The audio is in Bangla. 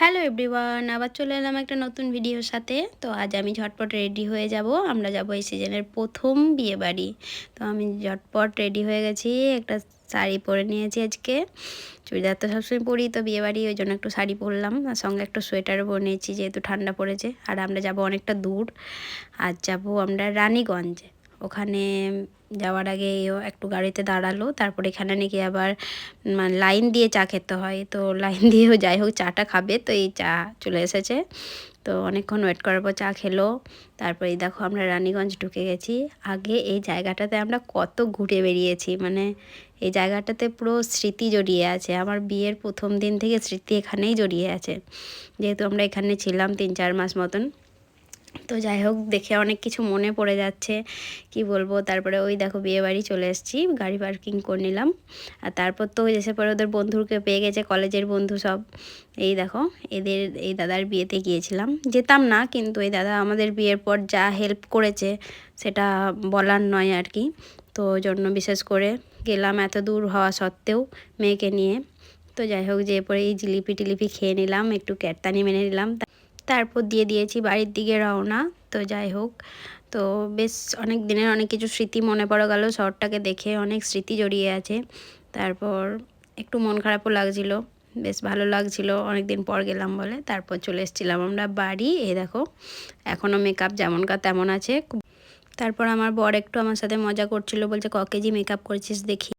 হ্যালো এভরিওয়ান, আবার চলে এলাম একটা নতুন ভিডিওর সাথে। তো আজ আমি ঝটপট রেডি হয়ে যাব। আমরা যাব এই সিজনের প্রথম বিয়েবাড়ি। তো আমি ঝটপট রেডি হয়ে গেছি, একটা শাড়ি পরে নিয়েছি আজকে। চুড়িদার তো সবসময় পরি, তো বিয়েবাড়ি ওই জন্য একটু শাড়ি পরলাম, আর সঙ্গে একটা সোয়েটারও পরে নিয়েছি যেহেতু ঠান্ডা পড়েছে। আর আমরা যাব অনেকটা দূর, আজ যাব আমরা রানীগঞ্জ। ওখানে যাওয়ার আগে একটু গাড়িতে দাঁড়ালো, তারপর এখানে নাকি আবার লাইন দিয়ে চা খেতে হয়। তো লাইন দিয়েও যাই হোক চাটা খাবে, তো এই চা চলে এসেছে। তো অনেকক্ষণ ওয়েট করার পর চা খেলো। তারপর এই দেখো আমরা রানীগঞ্জ ঢুকে গেছি। আগে এই জায়গাটাতে আমরা কত ঘুরে বেরিয়েছি, মানে এই জায়গাটাতে পুরো স্মৃতি জড়িয়ে আছে। আমার বিয়ের প্রথম দিন থেকে স্মৃতি এখানেই জড়িয়ে আছে, যেহেতু আমরা এখানে ছিলাম 3-4 মাস মতন। তো যাই হোক, দেখে অনেক কিছু মনে পড়ে যাচ্ছে, কি বলবো। তারপরে ওই দেখো বিয়েবাড়ি চলে এসেছি, গাড়ি পার্কিং করে নিলাম। আর তারপর তো এসে পরে ওদের বন্ধুকে পেয়ে গেছে, কলেজের বন্ধু সব। এই দেখো, এই দাদার বিয়েতে গিয়েছিলাম, যেতাম না কিন্তু এই দাদা আমাদের বিয়ের পর যা হেল্প করেছে সেটা বলার নয় আর কি। তো ওই জন্য বিশেষ করে গেলাম, এত দূর হওয়া সত্ত্বেও মেয়েকে নিয়ে। তো যাই হোক, যেয়ে পরে এই জিলিপি টিলিপি খেয়ে নিলাম, একটু ক্যারতানি মেনে নিলাম, তারপর দিয়ে দিয়েছি বাড়ির দিকে রওনা। তো যাই হোক, তো বেশ অনেক দিনের অনেক কিছু স্মৃতি মনে পড়ে গেল, শহরটাকে দেখে অনেক স্মৃতি জড়িয়ে আছে। তারপর একটু মন খারাপও লাগছিল, বেশ ভালো লাগছিল অনেক দিন পর গেলাম বলে। তারপর চলে এসেছিলাম আমরা বাড়ি। এই দেখো, এখনও মেকআপ যেমনকার তেমন আছে। তারপর আমার বর একটু আমার সাথে মজা করছিল, বলছে ক কেজি মেকআপ করেছিস দেখি।